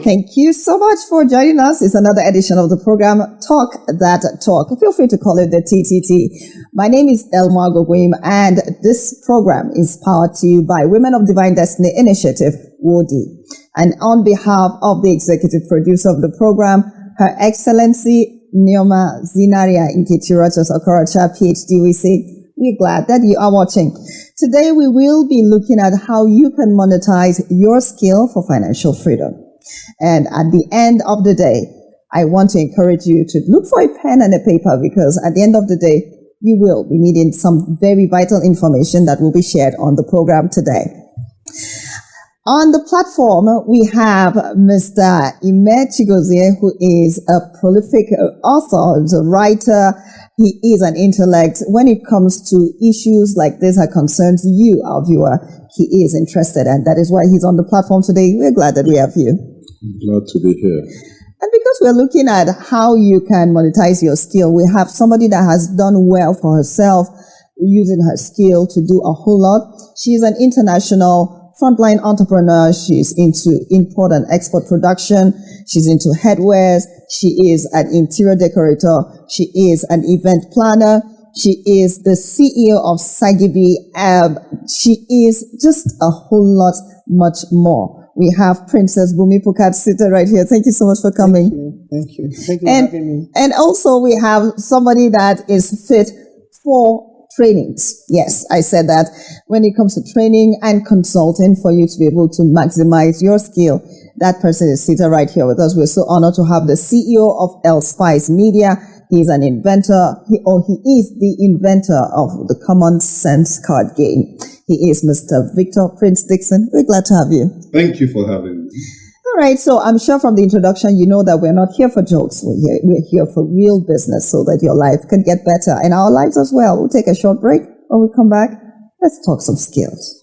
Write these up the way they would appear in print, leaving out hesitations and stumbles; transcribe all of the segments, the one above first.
Thank you so much for joining us. It's another edition of the program, Talk That Talk. Feel free to call it the TTT. My name is Elma Gogwim, and this program is powered to you by Women of Divine Destiny Initiative, WODDI. And on behalf of the executive producer of the program, Her Excellency Neoma Zinaria Nkechiratos Okorocha, PhD, we say, we're glad that you are watching. Today, we will be looking at how you can monetize your skill for financial freedom. And at the end of the day, I want to encourage you to look for a pen and a paper, because at the end of the day, you will be needing some very vital information that will be shared on the program today. On the platform, we have Mr. Ime Chigozie, who is a prolific author, a writer. He is an intellect. When it comes to issues like this that concerns you, our viewer, he is interested, and that is why he's on the platform today. We're glad that we have you. I'm glad to be here. And because we're looking at how you can monetize your skill, we have somebody that has done well for herself using her skill to do a whole lot. She's an international frontline entrepreneur. She's into import and export production. She's into headwears. She is an interior decorator. She is an event planner. She is the CEO of Sagibi. She is just a whole lot, much more. We have Princess Bumi Pukat Sita right here. Thank you so much for coming. Thank you. Thank you for having me. And also we have somebody that is fit for trainings. Yes, I said that when it comes to training and consulting for you to be able to maximize your skill, that person is seated right here with us. We're so honored to have the CEO of El Spice Media. He's an inventor. He is the inventor of the Common Sense card game. He is Mr. Victor Prince Dixon. We're glad to have you. Thank you for having me. All right, so I'm sure from the introduction, you know that we're not here for jokes. We're here for real business so that your life can get better and our lives as well. We'll take a short break. When we come back, let's talk some skills.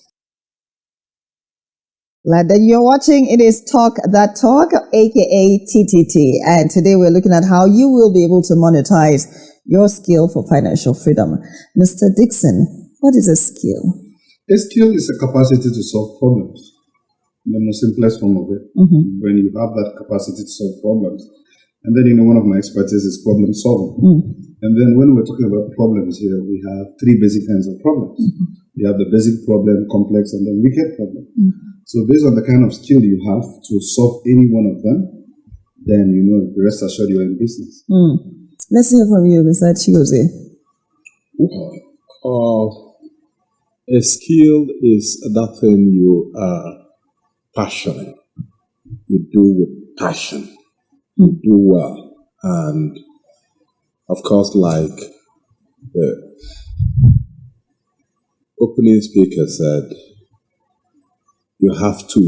Glad that you're watching. It is Talk That Talk, aka TTT. And today we're looking at how you will be able to monetize your skill for financial freedom. Mr. Dixon, what is a skill? A skill is a capacity to solve problems. The most simplest form of it. When you have that capacity to solve problems. And then, one of my expertise is problem solving. And then when we're talking about problems here, we have three basic kinds of problems. You have the basic problem, complex, and then wicked problem. So based on the kind of skill you have to solve any one of them, then, the rest assured you're in business. Let's hear from you, Mr. Chigozie. A skill is that thing you are passionate. You do with passion. You do well. And of course, like the opening speaker said, you have to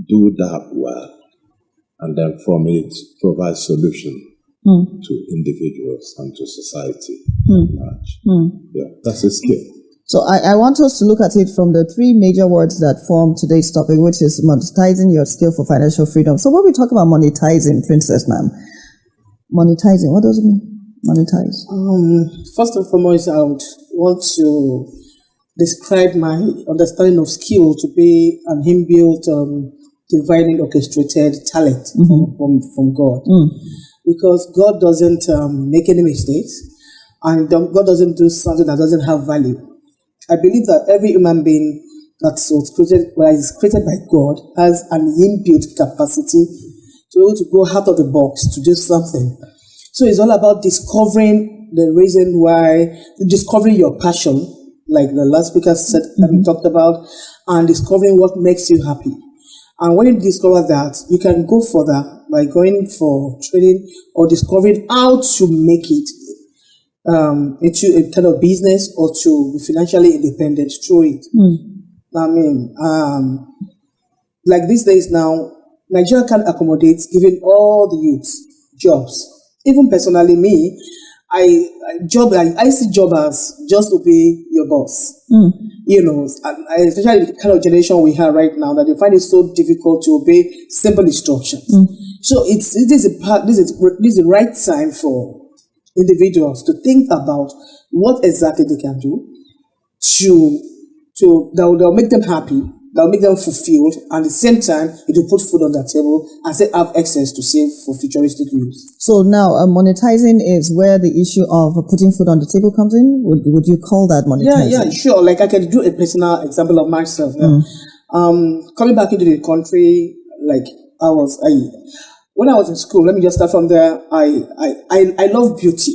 do that well. And then from it, provide solution to individuals and to society. Yeah, that's a skill. So I want us to look at it from the three major words that form today's topic, which is monetizing your skill for financial freedom. So when we talk about monetizing, Princess Ma'am, monetizing, what does it mean? Monetize? First and foremost, I would want to describe my understanding of skill to be an inbuilt, divinely orchestrated talent from God. Because God doesn't make any mistakes, and God doesn't do something that doesn't have value. I believe that every human being that is created by God has an inbuilt capacity to be able to go out of the box to do something. So it's all about discovering the reason why, discovering your passion, like the last speaker said and talked about, and discovering what makes you happy. And when you discover that, you can go further by going for training or discovering how to make it into a kind of business or to be financially independent through it. Like these days now, Nigeria can accommodate giving all the youths jobs. Even personally, me, I see job as just obey your boss. Especially the kind of generation we have right now that they find it so difficult to obey simple instructions. So this is the right time for individuals to think about what exactly they can do that will make them happy, that will make them fulfilled, and at the same time, it will put food on their table and still have excess to save for futuristic use. So now monetizing is where the issue of putting food on the table comes in. Would you call that monetizing? Yeah, sure. Like I can do a personal example of myself. Yeah. Coming back into the country, like when I was in school, let me just start from there. I love beauty.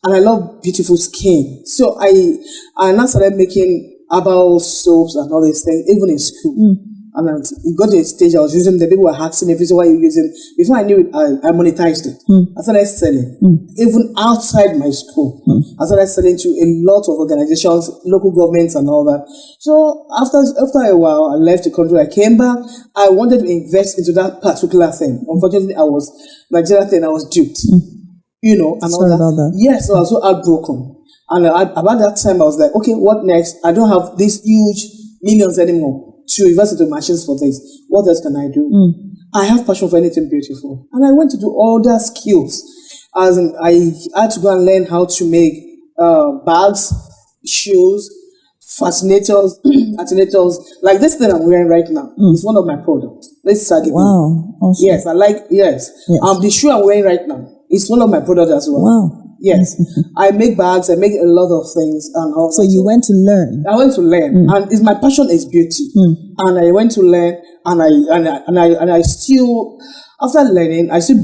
And I love beautiful skin. So I now started making herbal soaps and all these things, even in school. And it got to a stage I was using them. People were asking me, why are you using? Before I knew it, I monetized it. I started selling. Even outside my school. I started selling to a lot of organizations, local governments and all that. So after a while, I left the country. I came back. I wanted to invest into that particular thing. Unfortunately, I was duped. And Sorry all that. about that. Yes, so I was so heartbroken. And about that time, I was like, okay, what next? I don't have these huge millions anymore to invest into machines for this. What else can I do? I have passion for anything beautiful. And I went to do all that skills. As in, I had to go and learn how to make bags, shoes, fascinators, attenuators. Like this thing I'm wearing right now. It's one of my products. Let's start it. Wow. Awesome. Yes, yes. The shoe I'm wearing right now. It's one of my products as well. Wow. Yes. I make bags, I make a lot of things and all So that. you went to learn. I went to learn. And my passion is beauty. And I went to learn and I still, after learning, I still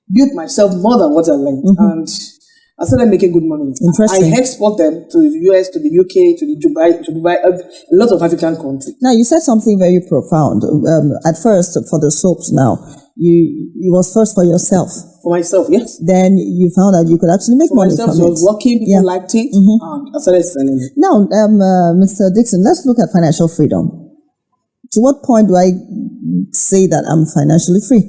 built myself more than what I learned. And I started making good money. Interesting. I export them to the US, to the UK, to Dubai, a lot of African countries. Now, you said something very profound. At first, for the soaps now, it was first for yourself. For myself, yes. Then you found out you could actually make money myself, from so I was working, people liked it, and I started selling it. Now, Mr. Dixon, let's look at financial freedom. To what point do I say that I'm financially free?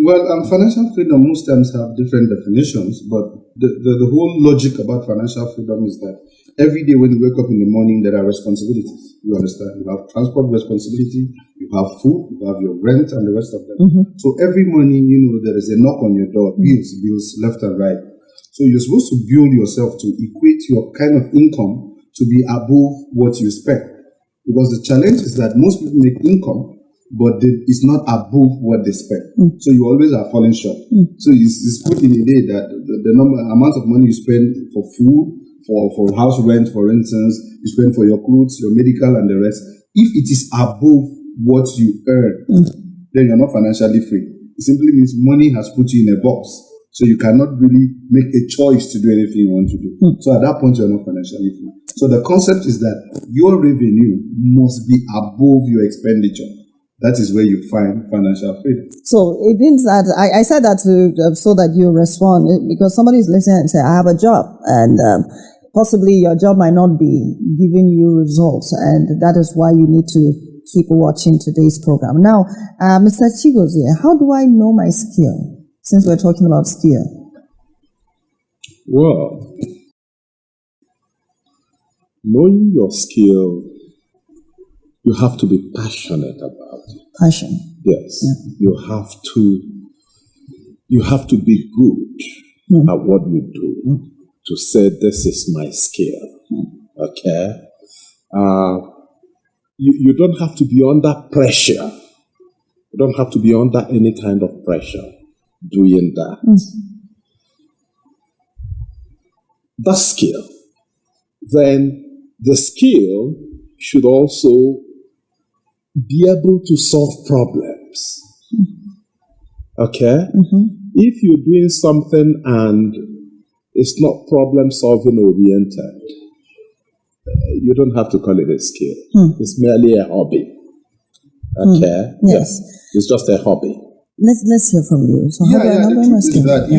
Well, financial freedom most times have different definitions, but the whole logic about financial freedom is that every day when you wake up in the morning, there are responsibilities. You understand? You have transport responsibility, you have food, you have your rent, and the rest of them. So every morning, there is a knock on your door, bills left and right. So you're supposed to build yourself to equate your kind of income to be above what you spend. Because the challenge is that most people make income, but it's not above what they spend. So you always are falling short. So it's put in a day that the amount of money you spend for food, for house rent, for instance, you spend for your clothes, your medical, and the rest. If it is above what you earn, then you're not financially free. It simply means money has put you in a box. So you cannot really make a choice to do anything you want to do. So at that point, you're not financially free. So the concept is that your revenue must be above your expenditure. That is where you find financial freedom. So it means that I said that so that you respond, because somebody is listening and say, I have a job, and possibly your job might not be giving you results, and that is why you need to keep watching today's program. Now, Mr. Chigozie, how do I know my skill, since we're talking about skill? Well, knowing your skill, you have to be passionate about it. Passion. Yes. Yeah. You have to be good at what you do to say this is my skill. Okay? You don't have to be under pressure. You don't have to be under any kind of pressure doing that. That skill. Then the skill should also be able to solve problems. Okay? If you're doing something and it's not problem solving oriented, you don't have to call it a skill. It's merely a hobby. Okay? Yes. It's just a hobby. Let's hear from you. So the truth is that,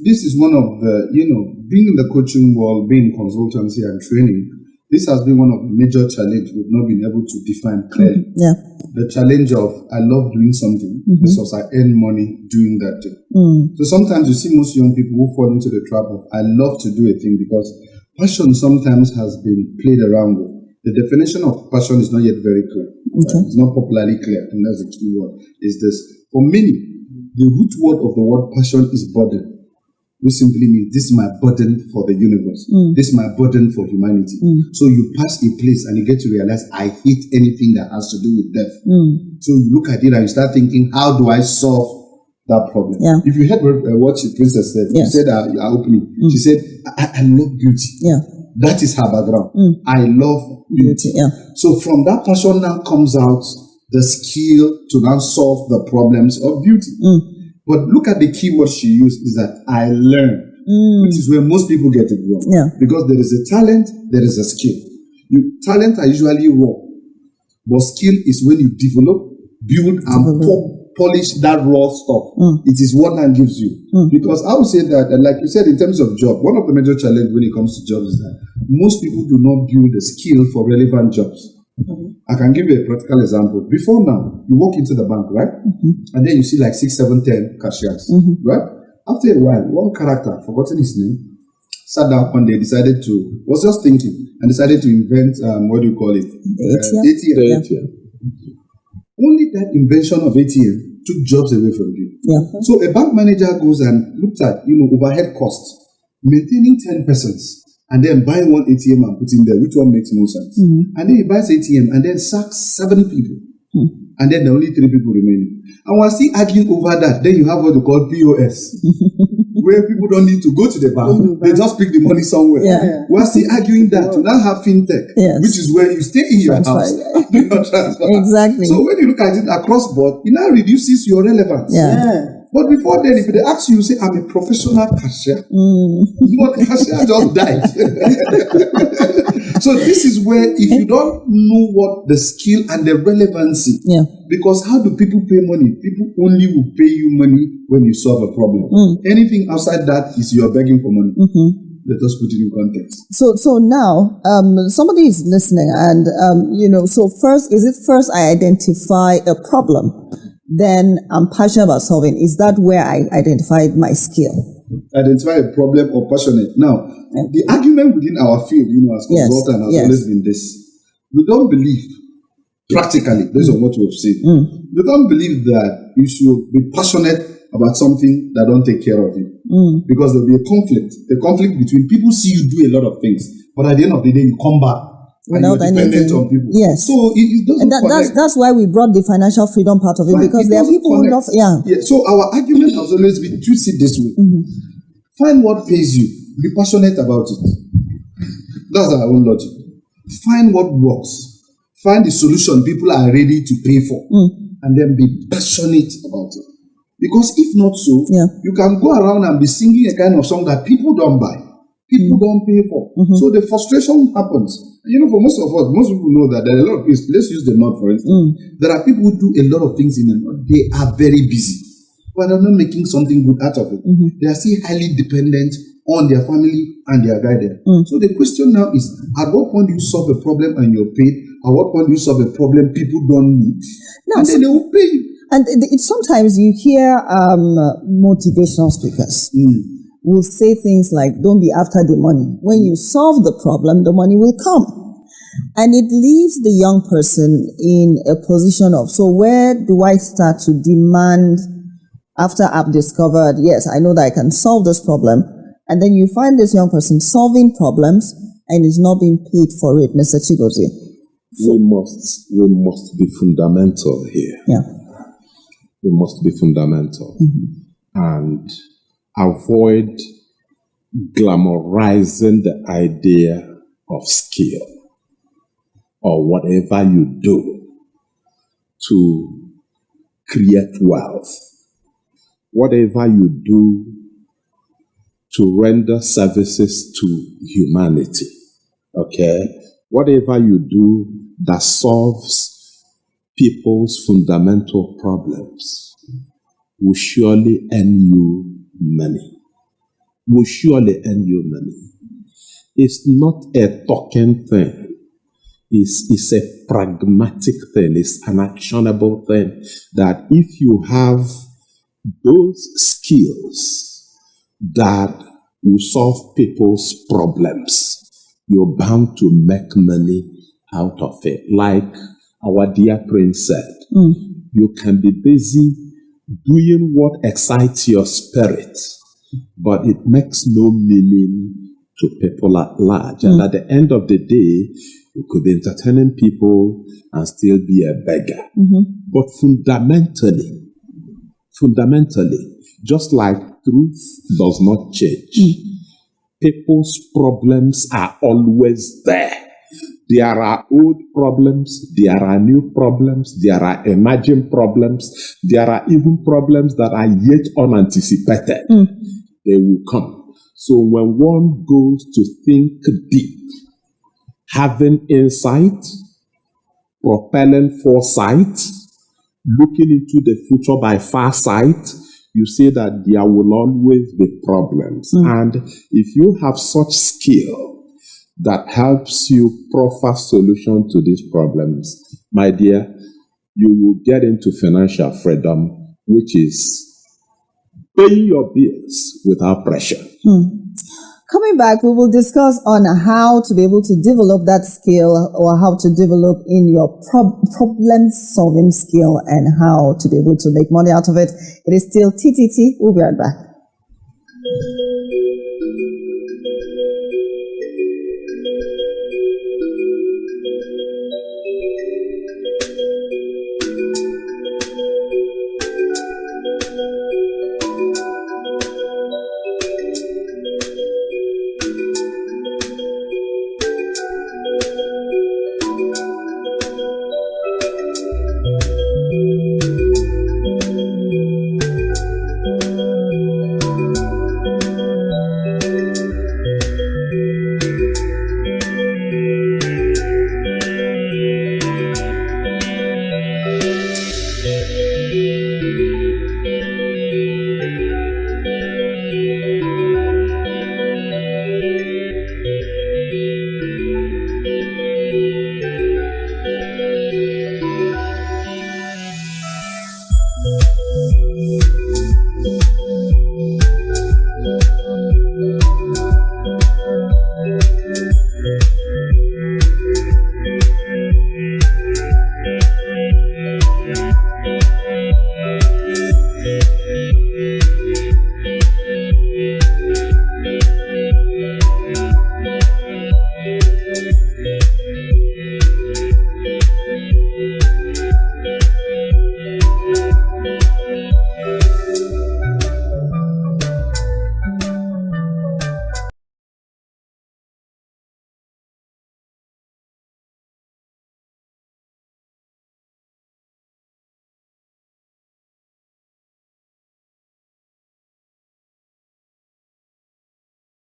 this is one of the, being in the coaching world, being consultancy and training, this has been one of the major challenges we've not been able to define clearly. The challenge of, I love doing something because I earn money doing that thing. So sometimes you see most young people who fall into the trap of, I love to do a thing because passion sometimes has been played around with. The definition of passion is not yet very clear. Right? It's not popularly clear, and that's the key word, is this. For many, the root word of the word passion is burden. which simply means this is my burden for the universe. This is my burden for humanity. So you pass a place and you get to realize, I hate anything that has to do with death. So you look at it and you start thinking, how do I solve that problem? Yeah. If you heard what the princess said, Yes. she said her opening, she said, I love beauty. Yeah. That is her background. I love beauty. Yeah. So from that passion now comes out the skill to now solve the problems of beauty. But look at the key word she used is that I learn, which is where most people get it wrong. Yeah. Because there is a talent, there is a skill. Talent are usually raw, but skill is when you develop, build, and polish that raw stuff. It is what man gives you. Because I would say that, like you said, in terms of job, one of the major challenges when it comes to jobs is that most people do not build a skill for relevant jobs. I can give you a practical example. Before now, you walk into the bank, right? And then you see like 6, 7, 10 cashiers, right? After a while, one character, forgotten his name, sat down one day, was just thinking, and decided to invent, what do you call it? ATM. Only that invention of ATM took jobs away from you. Yeah. So a bank manager goes and looked at, overhead costs, maintaining 10 persons, and then buying one ATM and putting there, which one makes more sense? And then he buys ATM and then sacks 7 people. And then there are only 3 people remaining. And we're still arguing over that. Then you have what they call POS, where people don't need to go to the bank. They just pick the money somewhere. Yeah. We're still arguing that. To now have fintech, which is where you stay in your house. Exactly. So when you look at it across board, it now reduces your relevance. Yeah. But before then, if they ask you, say, I'm a professional cashier. But cashier just died. So this is where, if you don't know what the skill and the relevancy, because how do people pay money? People only will pay you money when you solve a problem. Anything outside that is you're begging for money. Let us put it in context. So now, somebody is listening and, so is it first I identify a problem? Then I'm passionate about solving. Is that where I identified my skill? Identify a problem or passionate. Now, the argument within our field, as consultant, has always been this. We don't believe, practically, based on what we've seen, we don't believe that you should be passionate about something that don't take care of you. Because there'll be a conflict between people see you do a lot of things, but at the end of the day, you come back without anything on people. Yes. So it doesn't connect. That's why we brought the financial freedom part of it, because there are people who love, So our argument has always been to see this way. Find what pays you. Be passionate about it. That's our own logic. Find what works. Find the solution people are ready to pay for. And then be passionate about it. Because if not so, you can go around and be singing a kind of song that people don't buy. People don't pay for. So the frustration happens. For most of us, most people know that there are a lot of people. Let's use the North, for instance. There are people who do a lot of things in the North. They are very busy, but they're not making something good out of it. They are still highly dependent on their family and their guidance. So the question now is, at what point do you solve a problem and you're paid? At what point do you solve a problem people don't need? And then they will pay you. And sometimes you hear motivational speakers will say things like, don't be after the money. When you solve the problem, the money will come. And it leaves the young person in a position of, so where do I start to demand after I've discovered, yes, I know that I can solve this problem. And then you find this young person solving problems and is not being paid for it, Mr. Chigozie. We must be fundamental here. Yeah. We must be fundamental and avoid glamorizing the idea of skill or whatever you do to create wealth. Whatever you do to render services to humanity, okay? Whatever you do that solves people's fundamental problems will surely earn you money. Will surely earn you money. It's not a token thing. It's a pragmatic thing. It's an actionable thing that if you have those skills that will solve people's problems, you're bound to make money out of it. Like our dear Prince said, you can be busy doing what excites your spirit, but it makes no meaning to people at large. And at the end of the day, you could be entertaining people and still be a beggar. But fundamentally, just like truth does not change, people's problems are always there. There are old problems, there are new problems, there are emerging problems, there are even problems that are yet unanticipated. They will come. So when one goes to think deep, having insight, propelling foresight, looking into the future by farsight, you see that there will always be problems. And if you have such skill that helps you proffer solution to these problems, my dear, you will get into financial freedom, which is paying your bills without pressure. Coming back, we will discuss on how to be able to develop that skill, or how to develop in your problem-solving skill, and how to be able to make money out of it. It is still TTT. We'll be right back.